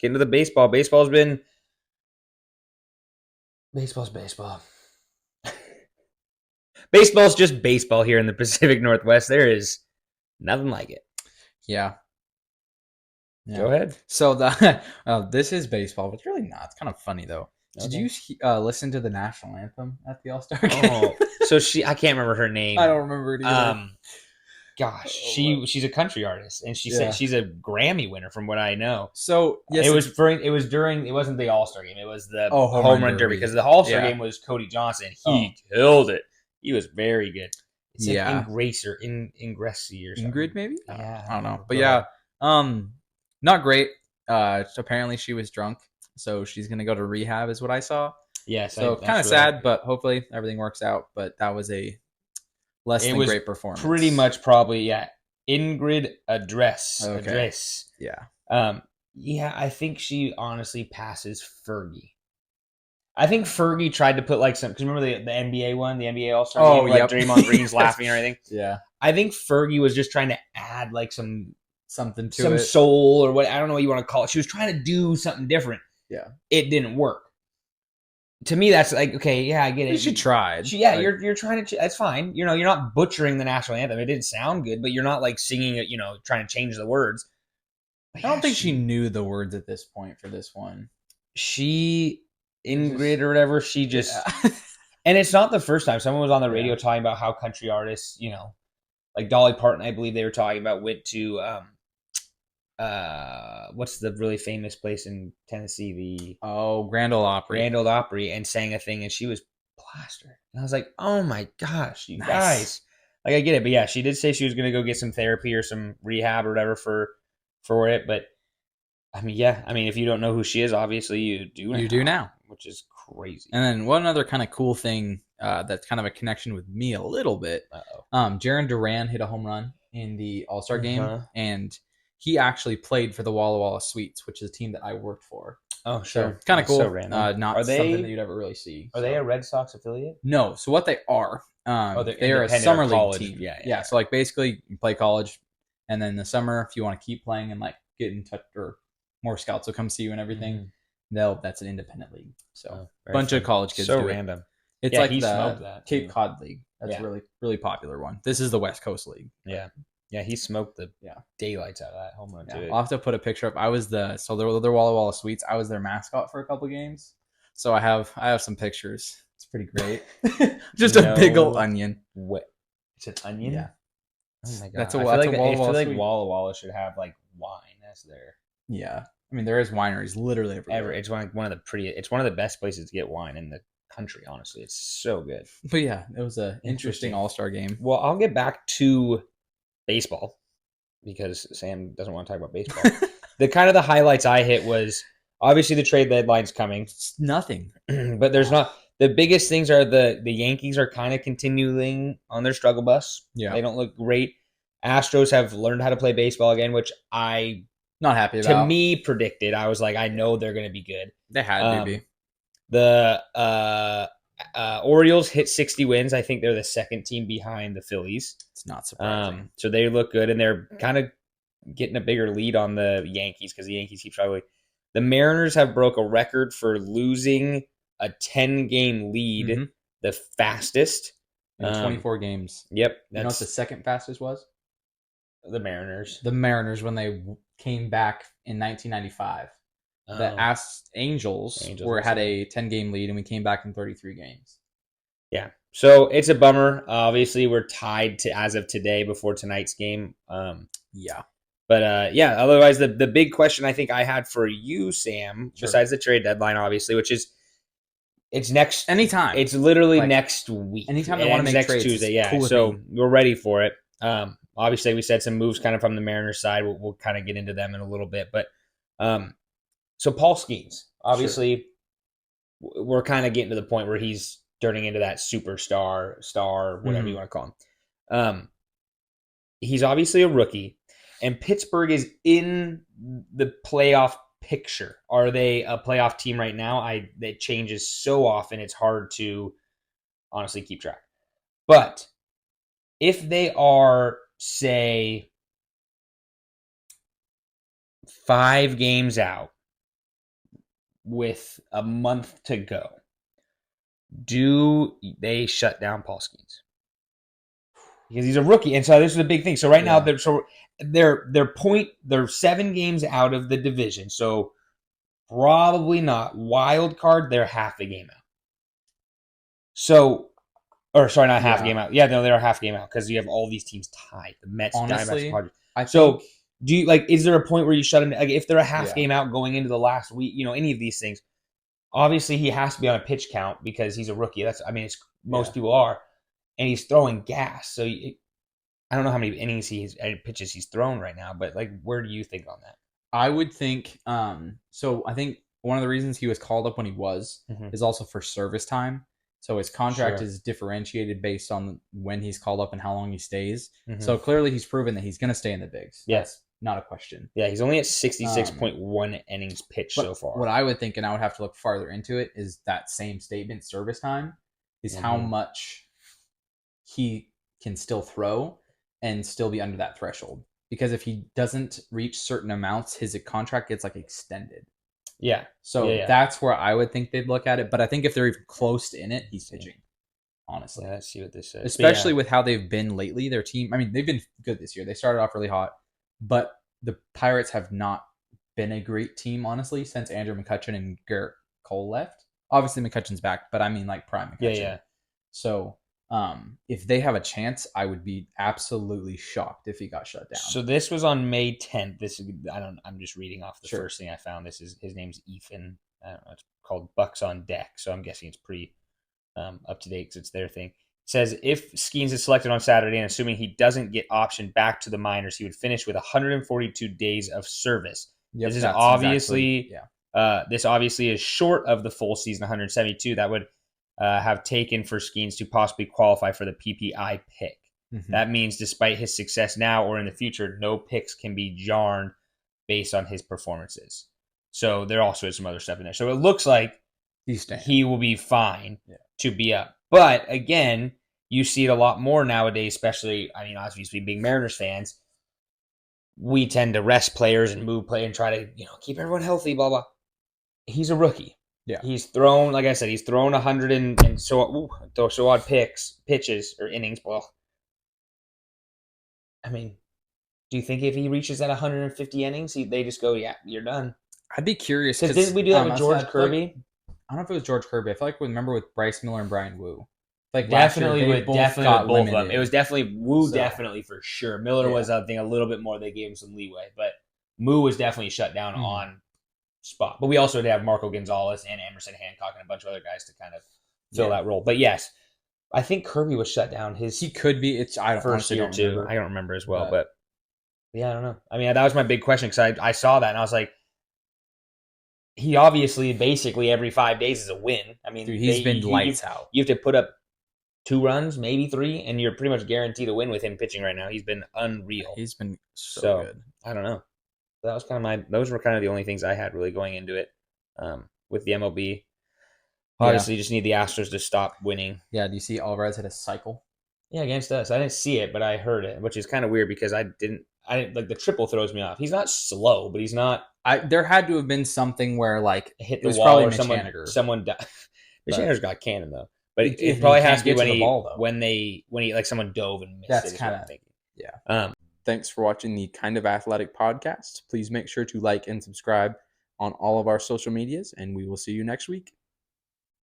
get into the baseball. Baseball's baseball. Baseball's just baseball here in the Pacific Northwest. There is nothing like it. Yeah. Go ahead. So this is baseball, but it's really not. It's kind of funny though. Did you listen to the national anthem at the All-Star game? Oh, so I can't remember her name. I don't remember it either. Gosh, she's a country artist, and she said she's a Grammy winner from what I know. So yes, it wasn't the All-Star game. It was the home run derby because the All-Star game was Cody Johnson. He killed it. He was very good. It's like Ingressor or something. Ingrid maybe? Yeah, I don't know. But not great. Apparently she was drunk, so she's gonna go to rehab, is what I saw. Yeah, so kind of sad, but hopefully everything works out. But that was a less than great performance. Pretty much, probably, Ingrid Address. Okay. Address. Yeah. Yeah, I think she honestly passes Fergie. I think Fergie tried to put like some, because remember the NBA one, the NBA All-Star game, like Draymond Green's laughing and everything. Yeah. I think Fergie was just trying to add like something to some it. soul or what, I don't know what you want to call it. She was trying to do something different. Yeah. It didn't work. To me, that's like, okay, yeah, I get it. She tried. You're trying to. That's fine. You're not butchering the national anthem. It didn't sound good, but you're not like singing it. Trying to change the words. But I don't think she knew the words at this point for this one. Ingrid or whatever. She just, and it's not the first time. Someone was on the radio talking about how country artists, like Dolly Parton, I believe they were talking about, went to what's the really famous place in Tennessee? Grand Ole Opry. And sang a thing, and she was plastered. And I was like, oh my gosh, you guys. Like, I get it, but yeah, she did say she was going to go get some therapy or some rehab or whatever for it. But I mean, if you don't know who she is, obviously you do. You do now, which is crazy. And then one other kind of cool thing that's kind of a connection with me a little bit. Jaron Duran hit a home run in the All-Star game, and he actually played for the Walla Walla Sweets, which is a team that I worked for. Oh, sure. So, kind of cool. So random. Not something that you'd ever really see. Are they a Red Sox affiliate? No. So what they are, they're a summer league team. Yeah. So like basically you play college, and then the summer, if you want to keep playing and like get in touch, or more scouts will come see you and everything, that's an independent league. So a bunch of college kids do random. It. It's like the Cape Cod League. That's really, really popular one. This is the West Coast League. Yeah. Yeah, he smoked the daylights out of that home run too. I'll have to put a picture up. I was they're Walla Walla Sweets. I was their mascot for a couple games, so I have some pictures. It's pretty great. Just a big old onion. What? It's an onion. Yeah. Oh my god. I feel like Walla Walla should have like wine as their. Yeah, I mean there is wineries literally everywhere. It's one of the best places to get wine in the country. Honestly, it's so good. But yeah, it was an interesting All-Star game. Well, I'll get back to baseball because Sam doesn't want to talk about baseball. the highlights I hit was obviously the trade deadline's coming. It's nothing, but there's not. The biggest things are the Yankees are kind of continuing on their struggle bus. Yeah, they don't look great. Astros have learned how to play baseball again, which I not happy about. To me, predicted. I was like, I know they're going to be good. They had to be. The Orioles hit 60 wins. I think they're the second team behind the Phillies. It's not surprising. So they look good, and they're kind of getting a bigger lead on the Yankees because the Yankees keep struggling. The Mariners have broke a record for losing a 10-game lead, the fastest. In 24 games. Yep. You know what the second fastest was? The Mariners. The Mariners when they came back in 1995. The Angels had a 10-game lead, and we came back in 33 games. Yeah. So it's a bummer. Obviously, we're tied to as of today before tonight's game. Yeah. But otherwise, the big question I think I had for you, Sam, besides the trade deadline, obviously, which is it's next anytime. It's literally next week. Anytime they want to make next trades, Tuesday. Yeah. Cool, so we're ready for it. Obviously, we said some moves kind of from the Mariners side. We'll kind of get into them in a little bit, but so Paul Skeens, obviously, we're kind of getting to the point where he's turning into that superstar, whatever you want to call him. He's obviously a rookie, and Pittsburgh is in the playoff picture. Are they a playoff team right now? It changes so often, it's hard to honestly keep track. But if they are, say, 5 games out, with a month to go, do they shut down Paul Skeens? Because he's a rookie, and so this is a big thing. So right now, they're 7 games out of the division. So probably not wild card. They're half a game out. So, or sorry, not half a game out. Yeah, no, they're half a game out because you have all these teams tied. The Mets, honestly, Diamondbacks, Padres. Do you is there a point where you shut him? Like if they're a half game out going into the last week, any of these things. Obviously, he has to be on a pitch count because he's a rookie. Most people are. And he's throwing gas. So I don't know how many innings pitches he's thrown right now, but where do you think on that? I would think so I think one of the reasons he was called up when he was is also for service time. So his contract is differentiated based on when he's called up and how long he stays. So clearly he's proven that he's going to stay in the bigs. Yes. Not a question. Yeah, he's only at 66.1 innings pitched so far. What I would think, and I would have to look farther into it, is that same statement, service time, is how much he can still throw and still be under that threshold. Because if he doesn't reach certain amounts, his contract gets extended. Yeah. So that's where I would think they'd look at it. But I think if they're even close to in it, he's pitching. Honestly. Yeah, let's see what this says. Especially with how they've been lately. Their team, they've been good this year. They started off really hot. But the Pirates have not been a great team, honestly, since Andrew McCutchen and Garrett Cole left. Obviously, McCutchen's back, but prime McCutchen. Yeah. So if they have a chance, I would be absolutely shocked if he got shut down. So this was on May 10th. I'm just reading off the first thing I found. His name's Ethan. I don't know. It's called Bucks on Deck. So I'm guessing it's pretty up to date because it's their thing. It says if Skeens is selected on Saturday and assuming he doesn't get optioned back to the minors, he would finish with 142 days of service. Yep, this is obviously this obviously is short of the full season 172 that would have taken for Skeens to possibly qualify for the PPI pick. That means despite his success now or in the future, no picks can be jarred based on his performances. So there also is some other stuff in there. So it looks like he will be fine to be up. But again, you see it a lot more nowadays, especially, obviously being Mariners fans, we tend to rest players and move players and try to, keep everyone healthy, blah, blah. He's a rookie. Yeah. He's thrown, like I said, 100 and so odd pitches or innings. Well, do you think if he reaches that 150 innings, they just go, yeah, you're done? I'd be curious. Because didn't we do that with George Kirby? I don't know if it was George Kirby. I feel like remember with Bryce Miller and Brian Wu. Definitely with both of them. It was definitely Wu, definitely for sure. Miller was, I think, a little bit more. They gave him some leeway, but Wu was definitely shut down on spot. But we also did have Marco Gonzalez and Emerson Hancock and a bunch of other guys to kind of fill that role. But yes, I think Kirby was shut down. He could be. I don't first year too. I don't remember as well, but yeah, I don't know. That was my big question because I saw that and I was like, he obviously basically every 5 days is a win. Dude, he's been lights out. You have to put up 2 runs, maybe 3, and you're pretty much guaranteed a win with him pitching right now. He's been unreal. He's been so good. I don't know. That was those were kind of the only things I had really going into it with the MLB. Obviously, you just need the Astros to stop winning. Yeah, do you see Alvarez hit a cycle? Yeah, against us. I didn't see it, but I heard it, which is kind of weird because I didn't the triple throws me off. He's not slow, but he's not. There had to have been something where hit the wall or someone died. Mitch Haniger's got cannon though, but it probably has to be when he someone dove and missed. That's kind of thinking. Yeah. Thanks for watching the Kind of Athletic podcast. Please make sure to like and subscribe on all of our social medias, and we will see you next week.